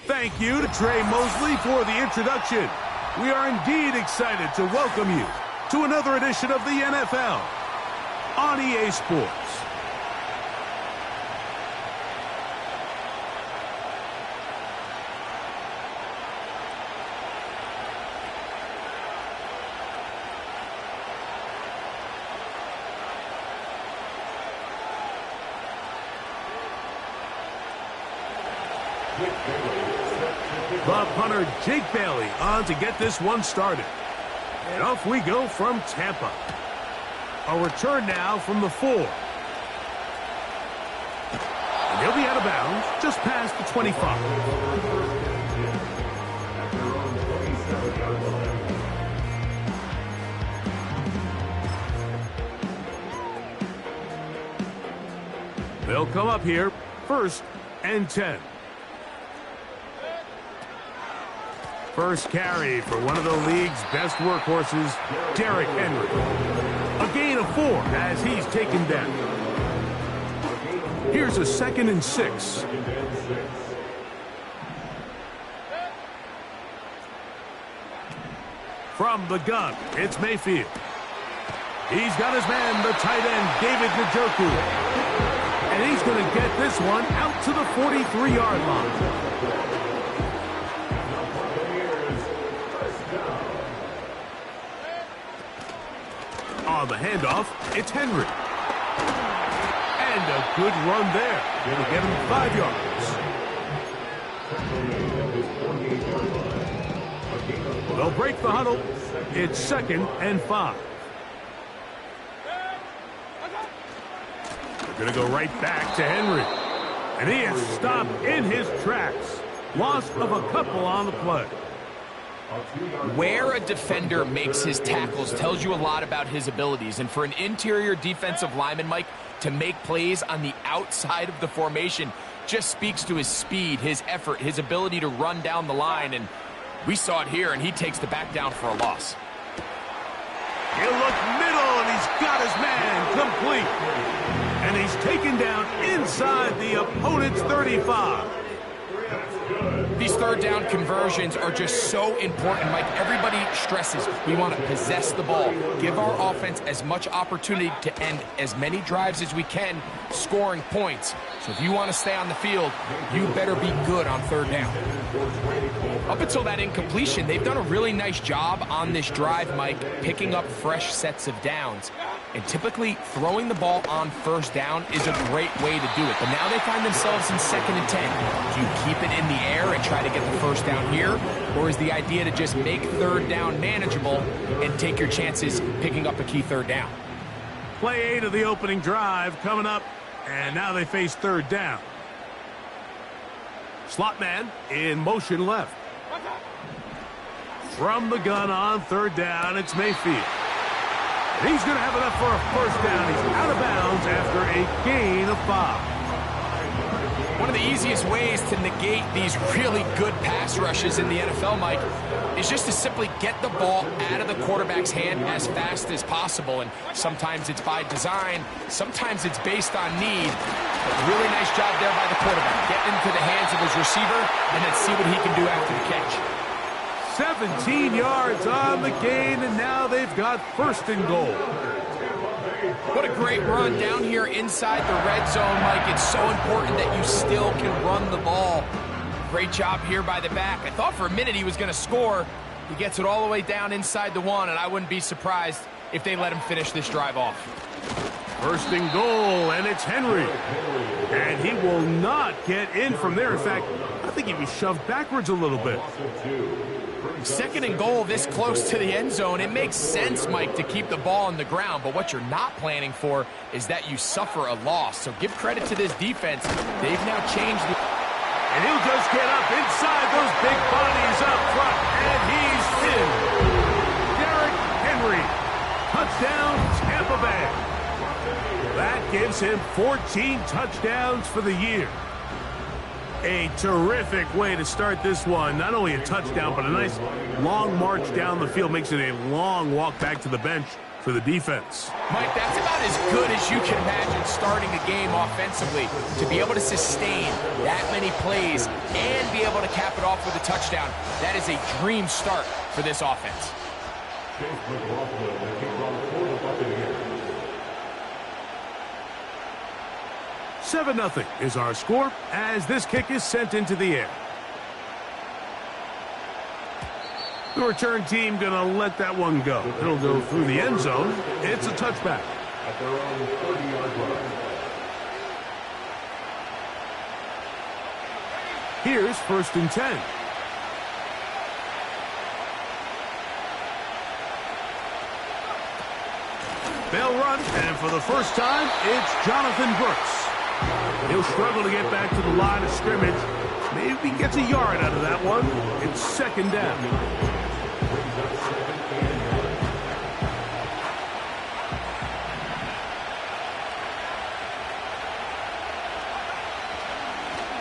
Thank you to Trey Mosley for the introduction. We are indeed excited to welcome you to another edition of the NFL on EA Sports. The punter, Jake Bailey, on to get this one started. And off we go from Tampa. A return now from the 4. And he'll be out of bounds just past the 25. They'll come up here, 1st and 10. First carry for one of the league's best workhorses, Derrick Henry. A gain of 4 as he's taken down. Here's a 2nd and 6. From the gun, it's Mayfield. He's got his man, the tight end, David Njoku. And he's going to get this one out to the 43-yard line. On the handoff, it's Henry. And a good run there. Going to get him 5 yards. They'll break the huddle. It's 2nd and 5. They're going to go right back to Henry. And he is stopped in his tracks. Loss of a couple on the play. Where a defender makes his tackles tells you a lot about his abilities. And for an interior defensive lineman, Mike, to make plays on the outside of the formation just speaks to his speed, his effort, his ability to run down the line. And we saw it here, and he takes the back down for a loss. He'll look middle, and he's got his man complete. And he's taken down inside the opponent's 35. These third down conversions are just so important, Mike. Everybody stresses we want to possess the ball, give our offense as much opportunity to end as many drives as we can, scoring points. So if you want to stay on the field, you better be good on third down. Up until that incompletion, they've done a really nice job on this drive, Mike, picking up fresh sets of downs. And typically, throwing the ball on 1st down is a great way to do it. But now they find themselves in 2nd and 10. Do you keep it in the air and try to get the 1st down here? Or is the idea to just make 3rd down manageable and take your chances picking up a key 3rd down? Play 8 of the opening drive coming up. And now they face 3rd down. Slot man in motion left. From the gun on 3rd down, it's Mayfield. He's going to have enough for a 1st down. He's out of bounds after a gain of 5. One of the easiest ways to negate these really good pass rushes in the NFL, Mike, is just to simply get the ball out of the quarterback's hand as fast as possible. And sometimes it's by design, sometimes it's based on need. But really nice job there by the quarterback. Get into the hands of his receiver and then see what he can do after the catch. 17 yards on the gain, and now they've got 1st and goal. What a great run down here inside the red zone, Mike. It's so important that you still can run the ball. Great job here by the back. I thought for a minute he was going to score. He gets it all the way down inside the 1, and I wouldn't be surprised if they let him finish this drive off. 1st and goal, and it's Henry. And he will not get in from there. In fact, I think he was shoved backwards a little bit. 2nd and goal this close to the end zone. It makes sense, Mike, to keep the ball on the ground, but what you're not planning for is that you suffer a loss. So give credit to this defense. They've now changed the... And he'll just get up inside those big bodies up front, and he's in. Derrick Henry, touchdown Tampa Bay. That gives him 14 touchdowns for the year. A terrific way to start this one. Not only a touchdown, but a nice long march down the field. Makes it a long walk back to the bench for the defense. Mike, that's about as good as you can imagine starting a game offensively. To be able to sustain that many plays and be able to cap it off with a touchdown, that is a dream start for this offense. 7-0 is our score as this kick is sent into the air. The return team going to let that one go. It'll go through the end zone. It's a touchback. At their own 30-yard line. Here's 1st and 10. They'll run, and for the first time, it's Jonathan Brooks. He'll struggle to get back to the line of scrimmage. Maybe he gets a yard out of that one. It's 2nd down.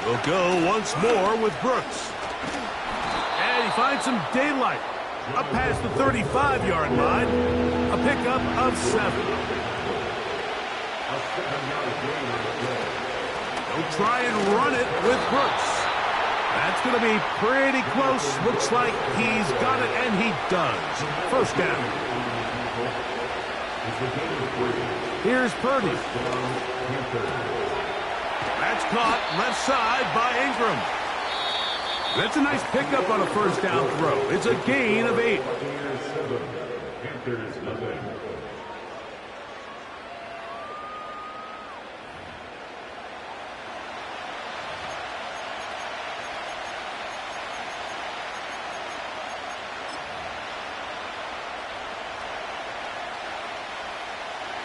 We'll go once more with Brooks. And he finds some daylight. Up past the 35-yard line. A pickup of 7. They'll try and run it with Brooks. That's going to be pretty close. Looks like he's got it, and he does. 1st down. Here's Purdy. That's caught left side by Ingram. That's a nice pickup on a 1st down throw. It's a gain of 8.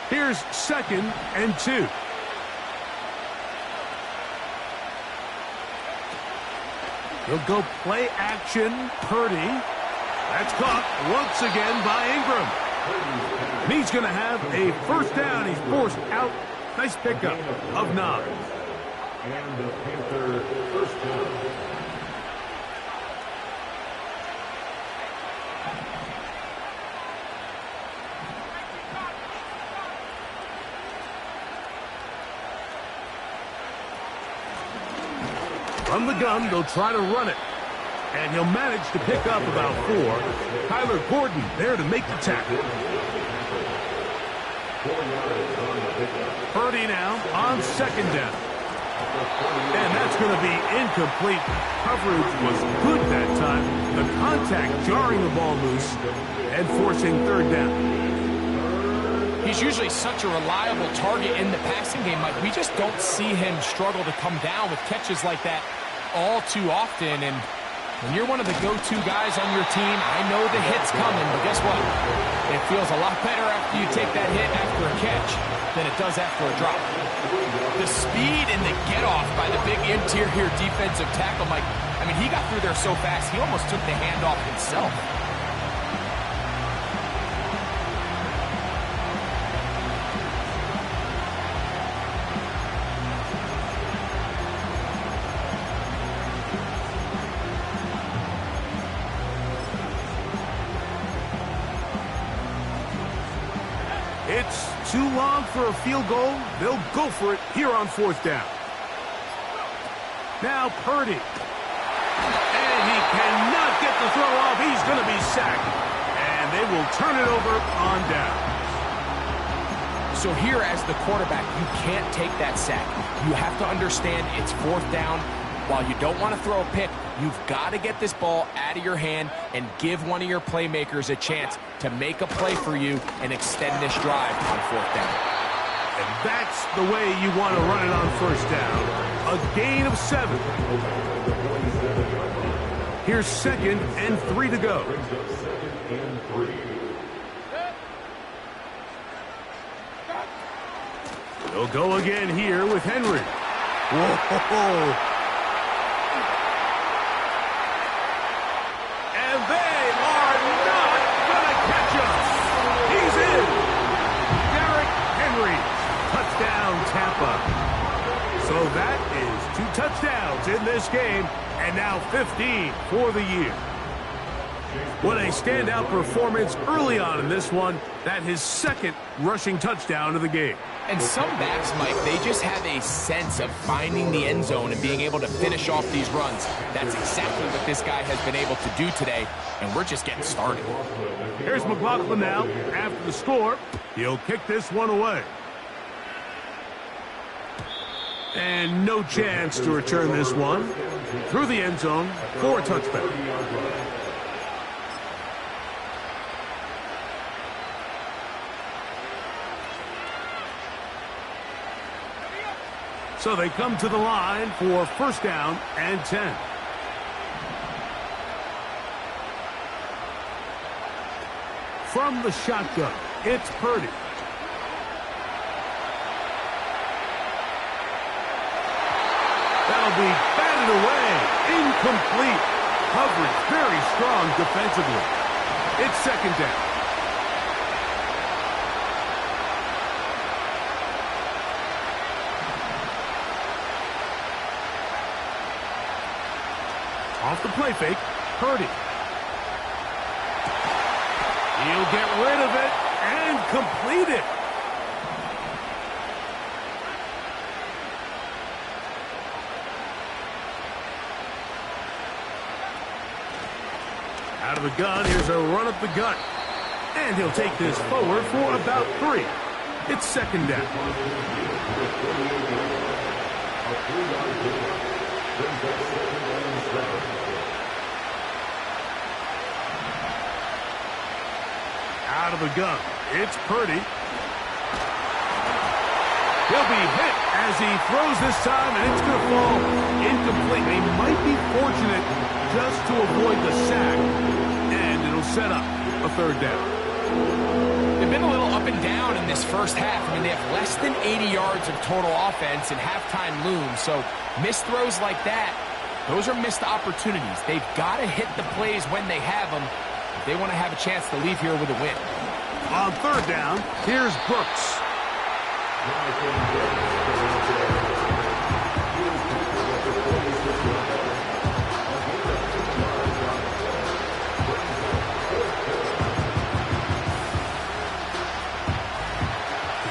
Here's 2nd and 2. He'll go play action. Purdy. That's caught once again by Ingram. And he's going to have a 1st down. He's forced out. Nice pickup of 9. And the Panther 1st down. From the gun, they'll try to run it. And he'll manage to pick up about 4. Tyler Gordon there to make the tackle. Purdy now on 2nd down. And that's going to be incomplete. Coverage was good that time. The contact jarring the ball loose and forcing 3rd down. He's usually such a reliable target in the passing game, Mike. We just don't see him struggle to come down with catches like that all too often. And when you're one of the go-to guys on your team, I know the hit's coming, but guess what? It feels a lot better after you take that hit after a catch than it does after a drop. The speed and the get-off by the big interior defensive tackle, Mike, I mean, he got through there so fast, he almost took the handoff himself. It's too long for a field goal. They'll go for it here on 4th down. Now Purdy. And he cannot get the throw off. He's going to be sacked. And they will turn it over on down. So here as the quarterback, you can't take that sack. You have to understand it's 4th down. While you don't want to throw a pick, you've got to get this ball out of your hand and give one of your playmakers a chance to make a play for you and extend this drive on 4th down. And that's the way you want to run it on 1st down. A gain of 7. Here's 2nd and 3 to go. They'll go again here with Henry. Whoa! So that is 2 touchdowns in this game, and now 15 for the year. What a standout performance early on in this one. That his second rushing touchdown of the game. And some backs, Mike, they just have a sense of finding the end zone and being able to finish off these runs. That's exactly what this guy has been able to do today, and we're just getting started. Here's McLaughlin now. After the score, he'll kick this one away. And no chance to return this one through the end zone for a touchback. So they come to the line for first down and 10. From the shotgun, it's Purdy. That'll be batted away. Incomplete. Coverage very strong defensively. It's second down. Off the play fake, Purdy. He'll get rid of it and complete it. Out of the gun, here's a run up the gut. And he'll take this forward for about 3. It's second down. Out of the gun, it's Purdy. He'll be hit as he throws this time, and it's going to fall incomplete. They might be fortunate just to avoid the sack, and it'll set up a third down. They've been a little up and down in this first half. I mean, they have less than 80 yards of total offense and halftime looms, so missed throws like that, those are missed opportunities. They've got to hit the plays when they have them if they want to have a chance to leave here with a win. On third down, here's Brooks.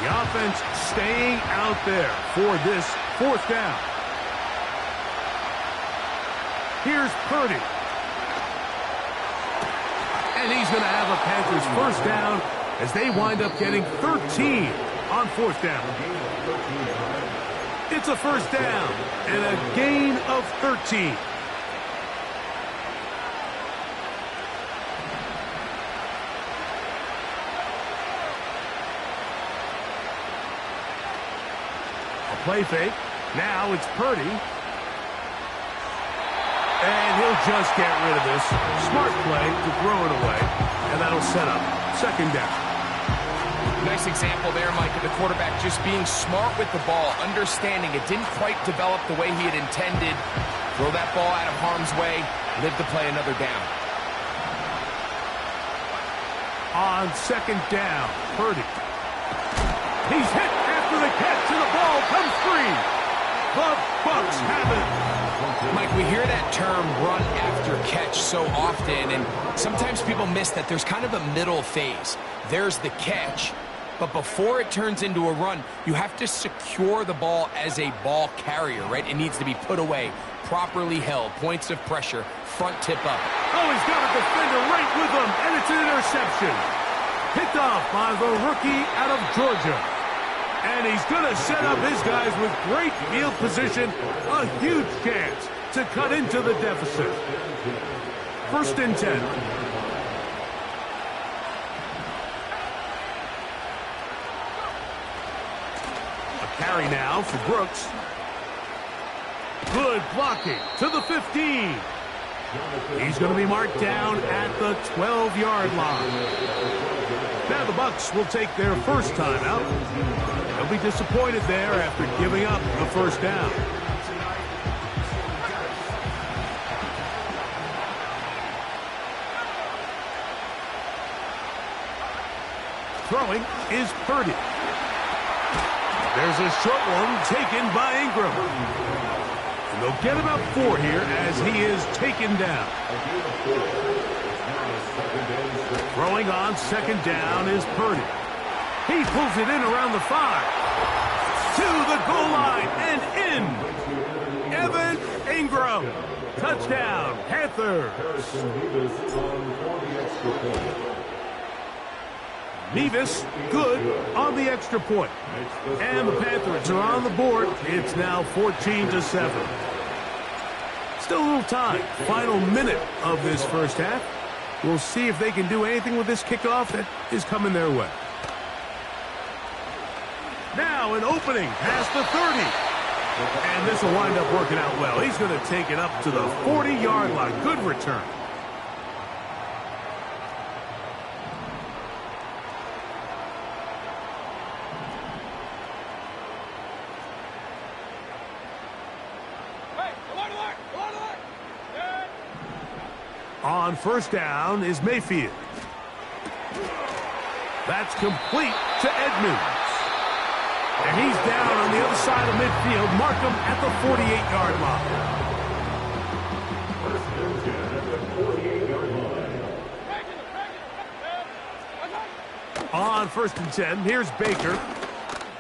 The offense staying out there for this fourth down. Here's Purdy. And he's going to have a Panthers first down as they wind up getting 13 on fourth down. It's a first down and a gain of 13. A play fake. Now it's Purdy. And he'll just get rid of this. Smart play to throw it away. And that'll set up second down. Nice example there, Mike, of the quarterback just being smart with the ball, understanding it didn't quite develop the way he had intended. Throw that ball out of harm's way, live to play another down. On second down, Purdy. He's hit after the catch, and the ball comes free. The Bucs have it. Mike, we hear that term run after catch so often, and sometimes people miss that there's kind of a middle phase. There's the catch, but before it turns into a run, you have to secure the ball as a ball carrier, right? It needs to be put away, properly held, points of pressure, front tip up. Oh, he's got a defender right with him, and it's an interception. Picked off by the rookie out of Georgia. And he's going to set up his guys with great field position. A huge chance to cut into the deficit. First and 10. A carry now for Brooks. Good blocking to the 15. He's going to be marked down at the 12-yard line. Now the Bucs will take their first time out. They'll be disappointed there after giving up the first down. Throwing is Purdy. There's a short one taken by Ingram. And they'll get about 4 here as he is taken down. Throwing on second down is Purdy. He pulls it in around the 5. To the goal line and in. Evan Ingram. Touchdown, Panthers. Nevis good on the extra point. And the Panthers are on the board. It's now 14-7. Still a little time. Final minute of this first half. We'll see if they can do anything with this kickoff that is coming their way. Now an opening past the 30. And this will wind up working out well. He's going to take it up to the 40-yard line. Good return. On first down is Mayfield. That's complete to Edmonds. And he's down on the other side of midfield. Mark him at the 48-yard line. On first and 10, here's Baker.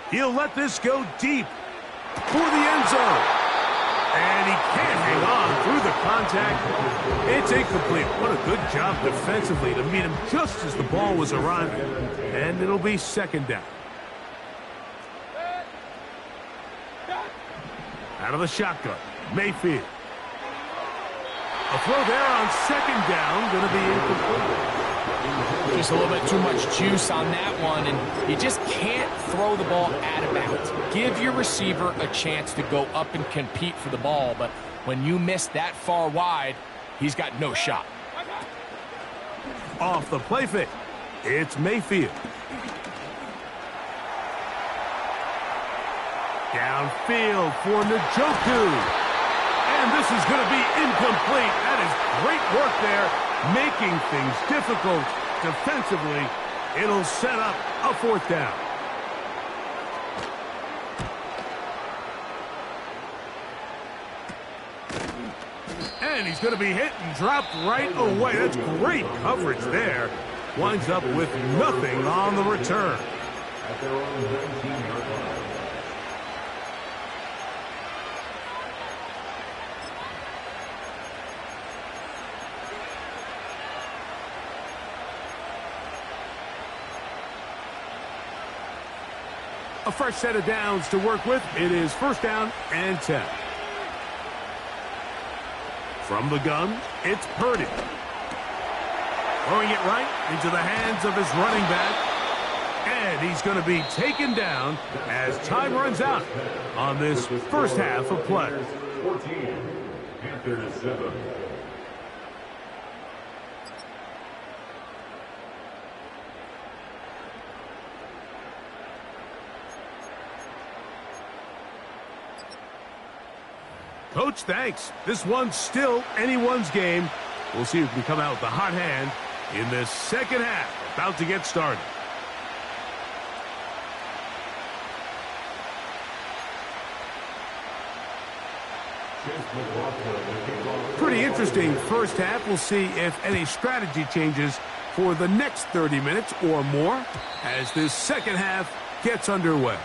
He'll let this go deep for the end zone. And he can't hang on through the contact. It's incomplete. What a good job defensively to meet him just as the ball was arriving. And it'll be second down. Out of the shotgun, Mayfield. A throw there on second down, going to be incomplete. Just a little bit too much juice on that one, and you just can't throw the ball out of bounds. Give your receiver a chance to go up and compete for the ball, but when you miss that far wide, he's got no shot. Off the play fake, it's Mayfield. Downfield for Njoku. And this is going to be incomplete. That is great work there, making things difficult defensively. It'll set up a fourth down. And he's going to be hit and dropped right away. That's great coverage there. Winds up with nothing on the return. At their own 19-yard line. A fresh set of downs to work with. It is first down and 10. From the gun, it's Purdy. Throwing it right into the hands of his running back. And he's going to be taken down as time runs out on this first half of play. 14, Panthers 7. Coach, thanks. This one's still anyone's game. We'll see if we come out with the hot hand in this second half. About to get started. Pretty interesting first half. We'll see if any strategy changes for the next 30 minutes or more as this second half gets underway.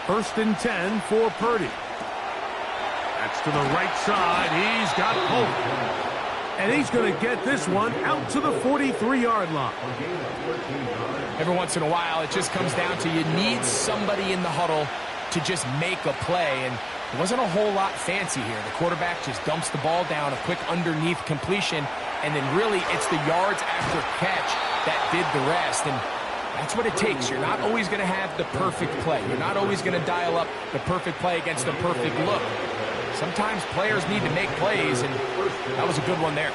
First and 10 for Purdy. That's to the right side. He's got hope. And he's going to get this one out to the 43-yard line. Every once in a while, it just comes down to you need somebody in the huddle to just make a play. And it wasn't a whole lot fancy here. The quarterback just dumps the ball down, a quick underneath completion, and then really it's the yards after catch that did the rest. And that's what it takes. You're not always going to have the perfect play. You're not always going to dial up the perfect play against the perfect look. Sometimes players need to make plays, and that was a good one there.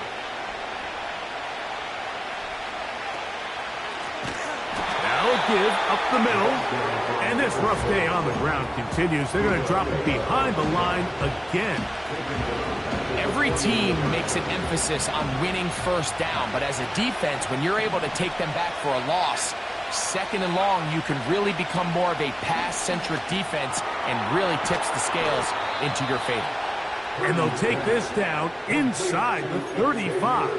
Now a give up the middle. And this rough day on the ground continues. They're going to drop it behind the line again. Every team makes an emphasis on winning first down, but as a defense, when you're able to take them back for a loss, second and long, you can really become more of a pass-centric defense and really tips the scales into your favor. And they'll take this down inside the 35.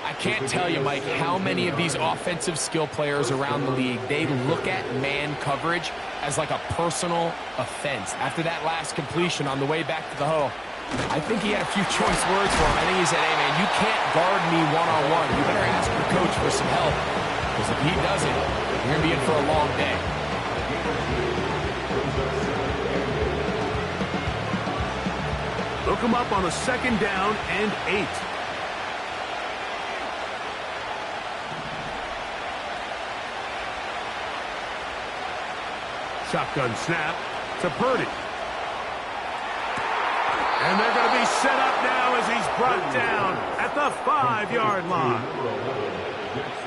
I can't tell you, Mike, how many of these offensive skill players around the league, they look at man coverage as like a personal offense. After that last completion on the way back to the huddle, I think he had a few choice words for him. I think he said, hey, man, you can't guard me one-on-one. You better ask your coach for some help. Because if he doesn't, you're going to be in for a long day. Look him up on a second down and 8. Shotgun snap to Purdy. And they're going to be set up now as he's brought down at the 5-yard line.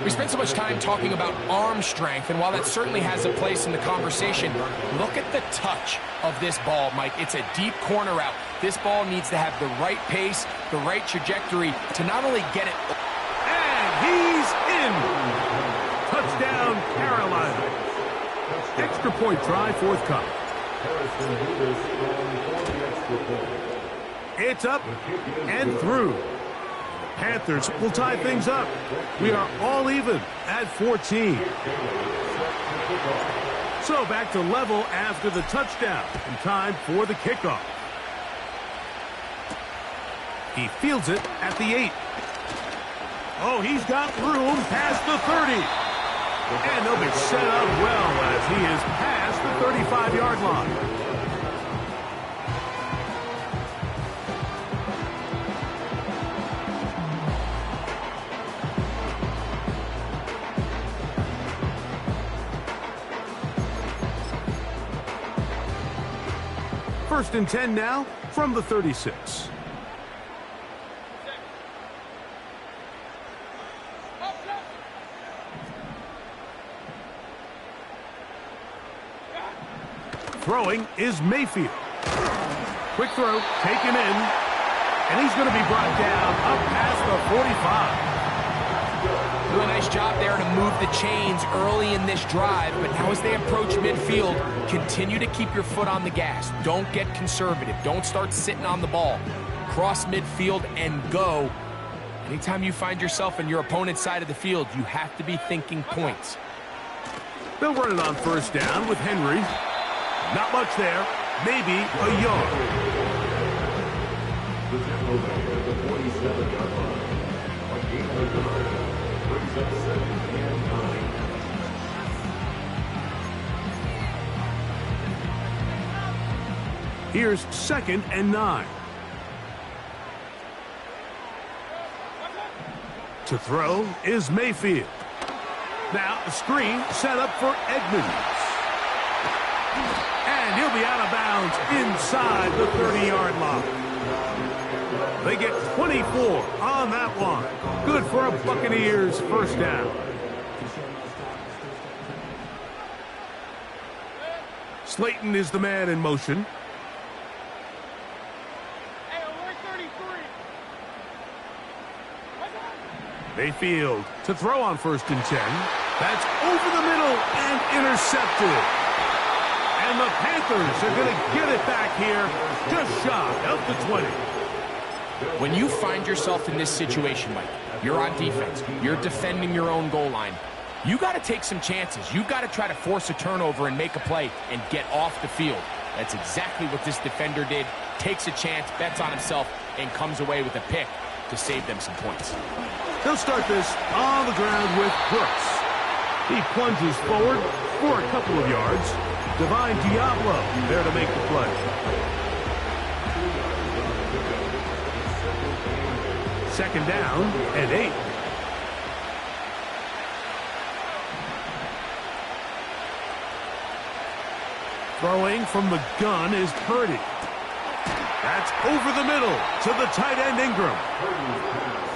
We spent so much time talking about arm strength, and while that certainly has a place in the conversation, look at the touch of this ball, Mike. It's a deep corner route. This ball needs to have the right pace, the right trajectory to not only get it. And he's in. Touchdown, Carolina. Extra point try forthcoming. It's up and through. Panthers will tie things up. We are all even at 14. So back to level after the touchdown. And time for the kickoff. He fields it at the 8. Oh, he's got room past the 30. And they'll be set up well as he is past the 35-yard line. First and 10 now from the 36. Throwing is Mayfield. Quick throw, taken in, and he's going to be brought down up past the 45. Doing a nice job there to move the chains early in this drive, but now as they approach midfield, continue to keep your foot on the gas. Don't get conservative. Don't start sitting on the ball. Cross midfield and go. Anytime you find yourself in your opponent's side of the field, you have to be thinking points. They'll run it on first down with Henry. Not much there. Maybe a yard. Here's 2nd and 9. To throw is Mayfield. Now a screen set up for Edmonds. And he'll be out of bounds inside the 30-yard line. They get 24 on that one. Good for a Buccaneers first down. Slayton is the man in motion. Mayfield to throw on 1st and 10. That's over the middle and intercepted. And the Panthers are going to get it back here just shy of the 20. When you find yourself in this situation, Mike, you're on defense, you're defending your own goal line, you got to take some chances. You got to try to force a turnover and make a play and get off the field. That's exactly what this defender did. Takes a chance, bets on himself, and comes away with a pick to save them some points. They'll start this on the ground with Brooks. He plunges forward for a couple of yards. Divine Diablo there to make the play. Second down and 8. Throwing from the gun is Purdy. That's over the middle to the tight end Ingram.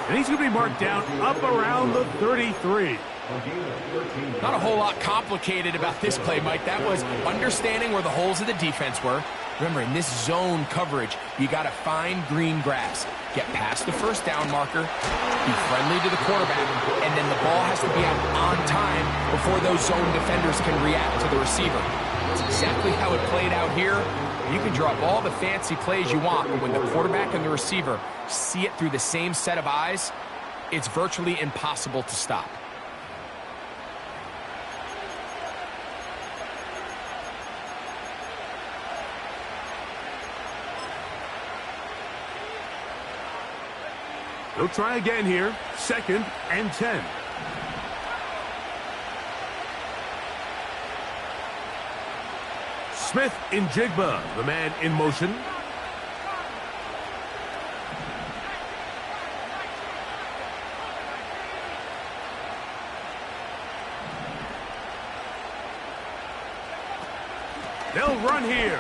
And he's going to be marked down up around the 33. Not a whole lot complicated about this play, Mike. That was understanding where the holes of the defense were. Remember, in this zone coverage, you got to find green grass. Get past the first down marker, be friendly to the quarterback, and then the ball has to be out on time before those zone defenders can react to the receiver. That's exactly how it played out here. You can draw up all the fancy plays you want, but when the quarterback and the receiver see it through the same set of eyes, it's virtually impossible to stop. They'll try again here. 2nd and 10. Smith in Jigba, the man in motion. They'll run here.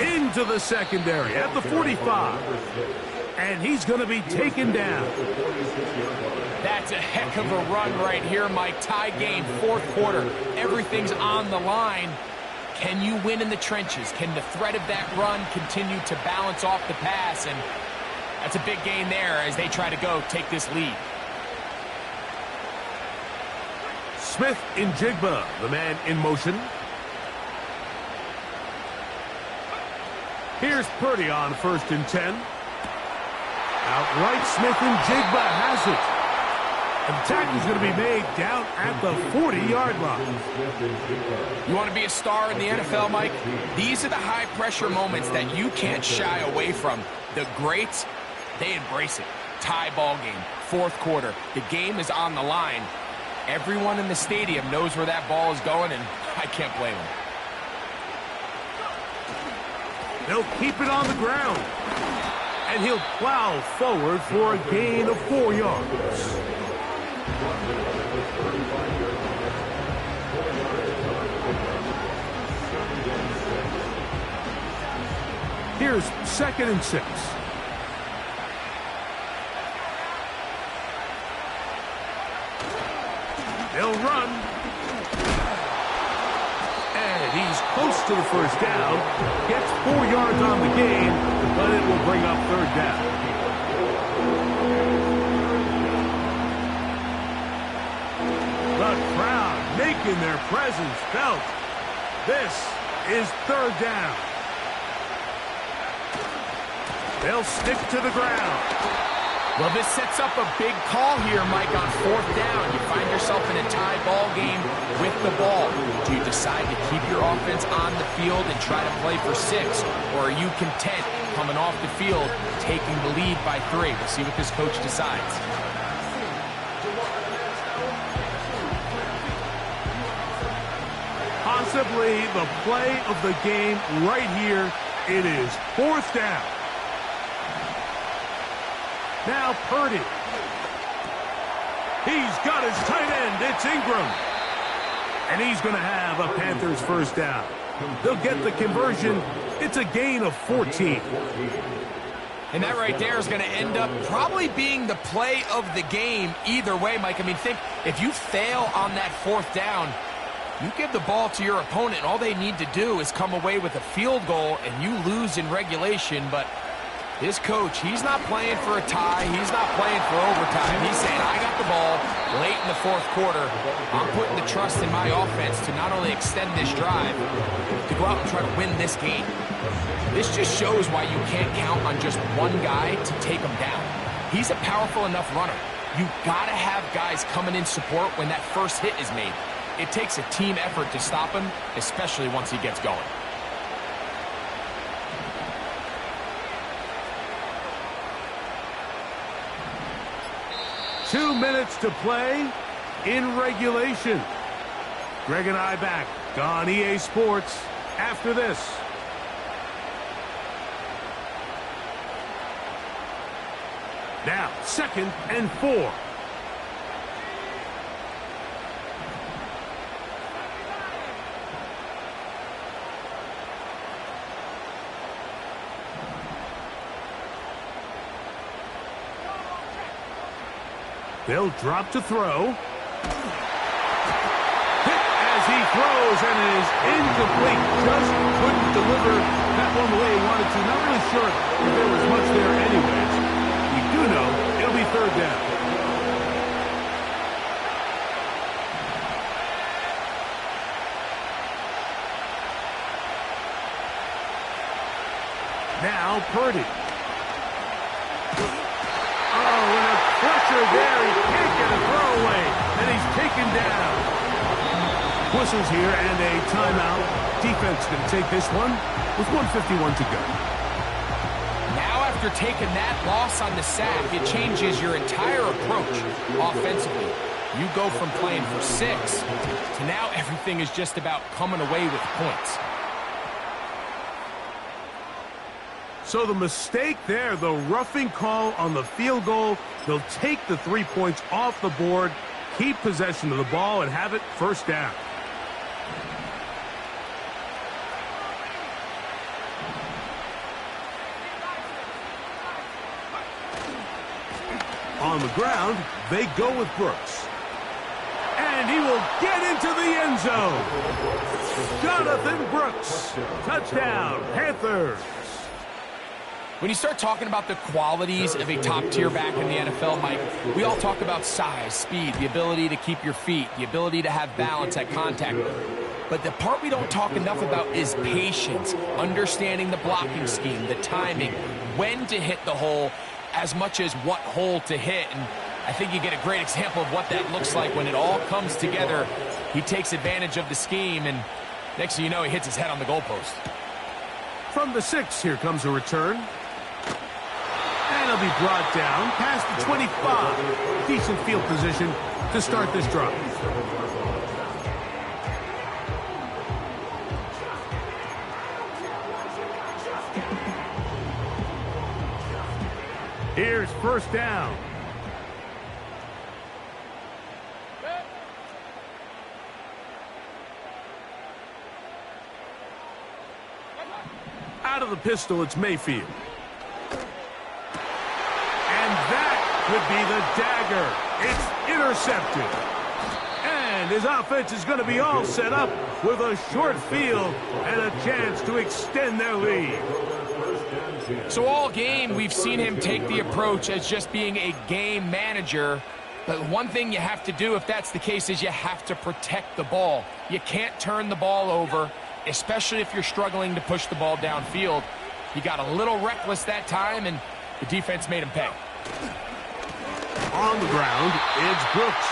Into the secondary at the 45. And he's going to be taken down. That's a heck of a run right here, Mike. Tie game, 4th quarter. Everything's on the line. Can you win in the trenches? Can the threat of that run continue to balance off the pass? And that's a big gain there as they try to go take this lead. Smith in Jigba, the man in motion. Here's Purdy on 1st and 10. Outright, Smith and Jigba has it. And the tackle's going to be made down at the 40-yard line. You want to be a star in the NFL, Mike? These are the high-pressure moments that you can't shy away from. The greats, they embrace it. Tie ball game, 4th quarter. The game is on the line. Everyone in the stadium knows where that ball is going, and I can't blame them. They'll keep it on the ground. And he'll plow forward for a gain of 4 yards. Here's 2nd and 6. They'll run. And he's close to the first down. Gets 4 yards on the gain, but it will bring up 3rd down. The crowd making their presence felt. This is 3rd down. They'll stick to the ground. Well, this sets up a big call here, Mike, on 4th down. You find yourself in a tie ball game with the ball. Do you decide to keep your offense on the field and try to play for 6? Or are you content coming off the field, taking the lead by 3? We'll see what this coach decides. Possibly the play of the game right here. It is 4th down. Now Purdy. He's got his tight end. It's Ingram. And he's going to have a Panthers 1st down. They'll get the conversion. It's a gain of 14. And that right there is going to end up probably being the play of the game either way, Mike. I mean, think, if you fail on that 4th down, you give the ball to your opponent, and all they need to do is come away with a field goal, and you lose in regulation. But this coach, he's not playing for a tie. He's not playing for overtime. He's saying, I got the ball late in the 4th quarter. I'm putting the trust in my offense to not only extend this drive, to go out and try to win this game. This just shows why you can't count on just one guy to take him down. He's a powerful enough runner. You got to have guys coming in support when that first hit is made. It takes a team effort to stop him, especially once he gets going. Two minutes to play in regulation. Greg and I back on EA Sports after this. Now, 2nd and 4. They'll drop to throw. Hit as he throws, and it is incomplete. Just couldn't deliver that one the way he wanted to. Not really sure if there was much there anyways. We do know it'll be third down. Now Purdy. Oh, and a pressure there. He can't get a throwaway, and he's taken down. Whistles here and a timeout. Defense going to take this one with 1:51 to go. Now after taking that loss on the sack, it changes your entire approach offensively. You go from playing for 6 to now everything is just about coming away with points. So the mistake there, the roughing call on the field goal, they'll take the 3 points off the board, keep possession of the ball, and have it first down. On the ground, they go with Brooks. And he will get into the end zone. Jonathan Brooks. Touchdown, Panthers. When you start talking about the qualities of a top-tier back in the NFL, Mike, we all talk about size, speed, the ability to keep your feet, the ability to have balance at contact. But the part we don't talk enough about is patience, understanding the blocking scheme, the timing, when to hit the hole, as much as what hole to hit. And I think you get a great example of what that looks like when it all comes together. He takes advantage of the scheme, and next thing you know, he hits his head on the goalpost. From the 6, here comes a return. And he'll be brought down past the 25. Decent field position to start this drive. Here's first down. Out of the pistol, it's Mayfield. And that could be the dagger. It's intercepted. And his offense is going to be all set up with a short field and a chance to extend their lead. So all game, we've seen him take the approach as just being a game manager. But one thing you have to do, if that's the case, is you have to protect the ball. You can't turn the ball over, especially if you're struggling to push the ball downfield. He got a little reckless that time, and the defense made him pay. On the ground, it's Brooks.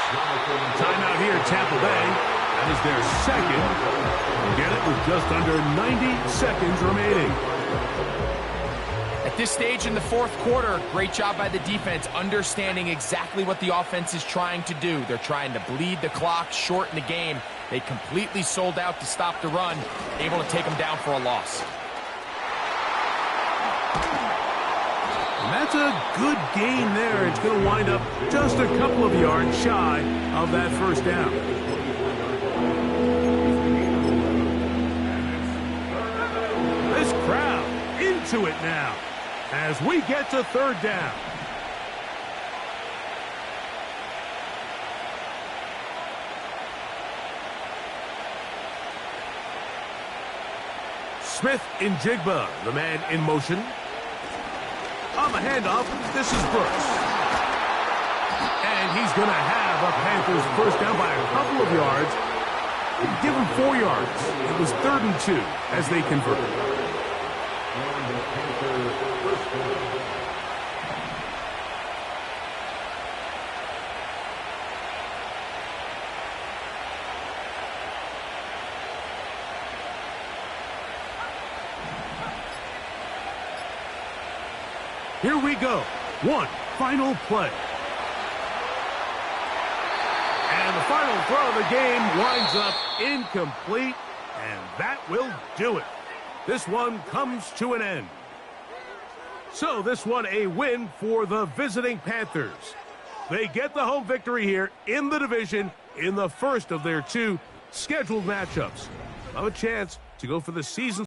Timeout here, Tampa Bay. That is their second. Get it with just under 90 seconds remaining. At this stage in the fourth quarter, great job by the defense, understanding exactly what the offense is trying to do. They're trying to bleed the clock, shorten the game. They completely sold out to stop the run, able to take them down for a loss. And that's a good gain there. It's going to wind up just a couple of yards shy of that first down. This crowd into it now as we get to third down. Smith in Jigba, the man in motion. On the handoff, this is Brooks. And he's going to have a Panthers first down by a couple of yards. Give him 4 yards. It was 3rd and 2 as they converted. Here we go. One final play. And the final throw of the game winds up incomplete, and that will do it. This one comes to an end. So this one a win for the visiting Panthers. They get the home victory here in the division in the first of their 2 scheduled matchups. Have a chance to go for the season